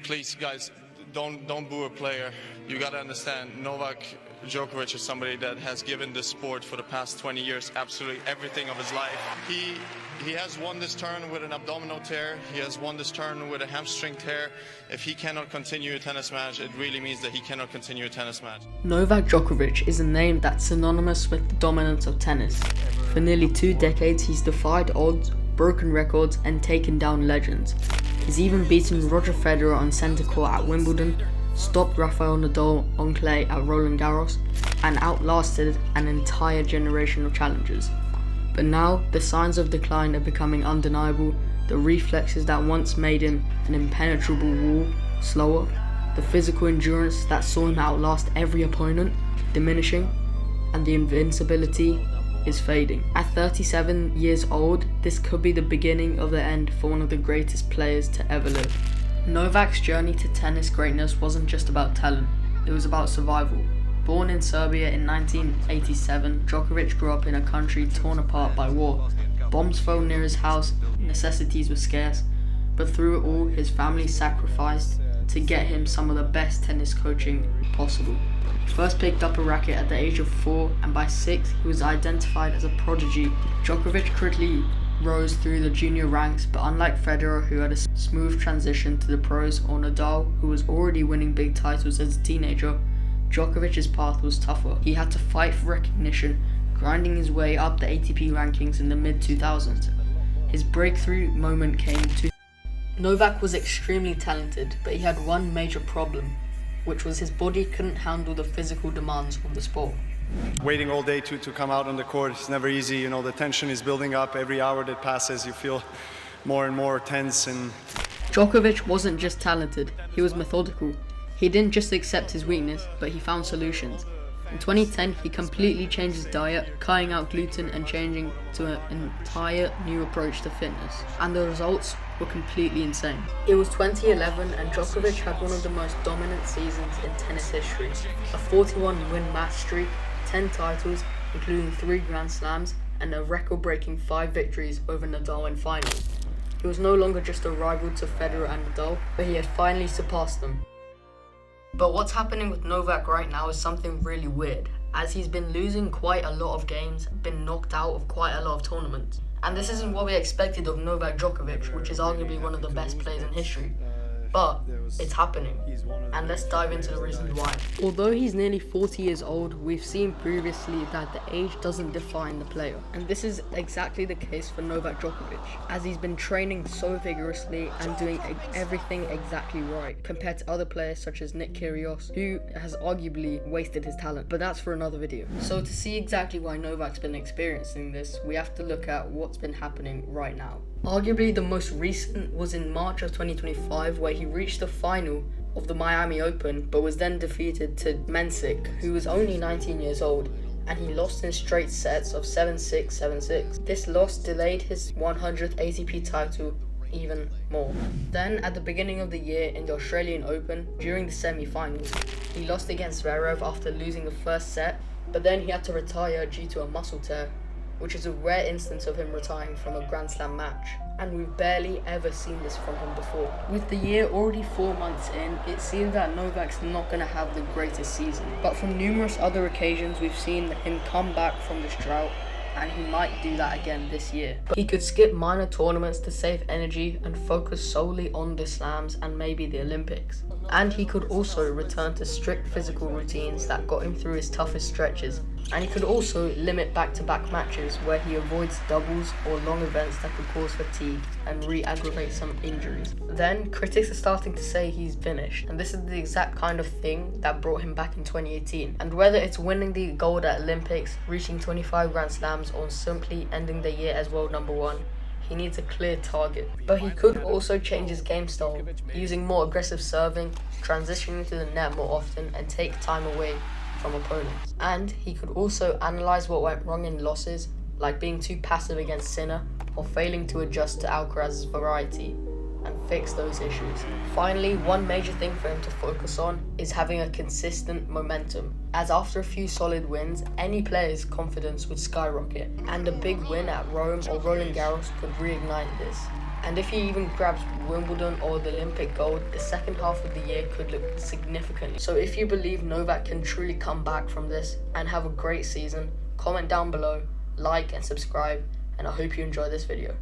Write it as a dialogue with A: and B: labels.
A: Please, guys, don't boo a player. You gotta understand, Novak Djokovic is somebody that has given this sport for the past 20 years absolutely everything of his life. He has won this turn with an abdominal tear. He has won this turn with a hamstring tear. If he cannot continue a tennis match, it really means that he cannot continue a tennis match.
B: Novak Djokovic is a name that's synonymous with the dominance of tennis. For nearly 2 decades, he's defied odds, broken records, and taken down legends. He's even beaten Roger Federer on centre court at Wimbledon, stopped Rafael Nadal on clay at Roland Garros, and outlasted an entire generation of challengers. But now, the signs of decline are becoming undeniable. The reflexes that once made him an impenetrable wall slower, the physical endurance that saw him outlast every opponent diminishing, and the invincibility is fading. At 37 years old, this could be the beginning of the end for one of the greatest players to ever live. Novak's journey to tennis greatness wasn't just about talent, it was about survival. Born in Serbia in 1987, Djokovic grew up in a country torn apart by war. Bombs fell near his house, necessities were scarce, but through it all, his family sacrificed to get him some of the best tennis coaching possible. He first picked up a racket at the age of 4, and by 6 he was identified as a prodigy. Djokovic quickly rose through the junior ranks, but unlike Federer, who had a smooth transition to the pros, or Nadal, who was already winning big titles as a teenager, Djokovic's path was tougher. He had to fight for recognition, grinding his way up the ATP rankings in the mid-2000s. His breakthrough moment came to Novak was extremely talented, but he had one major problem, which was his body couldn't handle the physical demands of the sport.
C: Waiting all day to come out on the court is never easy. You know, the tension is building up. Every hour that passes, you feel more and more tense. And
B: Djokovic wasn't just talented, he was methodical. He didn't just accept his weakness, but he found solutions. In 2010, he completely changed his diet, cutting out gluten and changing to an entire new approach to fitness. And the results were completely insane. It was 2011 and Djokovic had one of the most dominant seasons in tennis history. A 41-win match streak, 10 titles, including 3 Grand Slams, and a record-breaking 5 victories over Nadal in finals. He was no longer just a rival to Federer and Nadal, but he had finally surpassed them. But what's happening with Novak right now is something really weird, as he's been losing quite a lot of games, been knocked out of quite a lot of tournaments. And this isn't what we expected of Novak Djokovic, which is arguably one of the best players in history. But it's happening, and let's dive into the reasons why. Although he's nearly 40 years old, we've seen previously that the age doesn't define the player. And this is exactly the case for Novak Djokovic, as he's been training so vigorously and doing everything exactly right, compared to other players such as Nick Kyrgios, who has arguably wasted his talent. But that's for another video. So to see exactly why Novak's been experiencing this, we have to look at what's been happening right now. Arguably the most recent was in March of 2025, where he reached the final of the Miami Open, but was then defeated to Mensik, who was only 19 years old, and he lost in straight sets of 7-6, 7-6. This loss delayed his 100th ATP title even more. Then at the beginning of the year in the Australian Open, during the semi-finals, he lost against Zverev after losing the first set, but then he had to retire due to a muscle tear, which is a rare instance of him retiring from a Grand Slam match, and we've barely ever seen this from him before. With the year already 4 months in, it seems that Novak's not going to have the greatest season, but from numerous other occasions we've seen him come back from this drought, and he might do that again this year. But he could skip minor tournaments to save energy and focus solely on the slams and maybe the Olympics. And he could also return to strict physical routines that got him through his toughest stretches. And he could also limit back-to-back matches where he avoids doubles or long events that could cause fatigue and re-aggravate some injuries. Then, critics are starting to say he's finished, and this is the exact kind of thing that brought him back in 2018. And whether it's winning the gold at Olympics, reaching 25 Grand Slams, or simply ending the year as world number 1, he needs a clear target. But he could also change his game style, using more aggressive serving, transitioning to the net more often, and take time away from opponents. And he could also analyse what went wrong in losses, like being too passive against Sinner or failing to adjust to Alcaraz's variety, and fix those issues. Finally, one major thing for him to focus on is having a consistent momentum, as after a few solid wins, any player's confidence would skyrocket, and a big win at Rome or Roland Garros could reignite this. And if he even grabs Wimbledon or the Olympic gold, the second half of the year could look significantly. So if you believe Novak can truly come back from this and have a great season, comment down below, like and subscribe, and I hope you enjoy this video.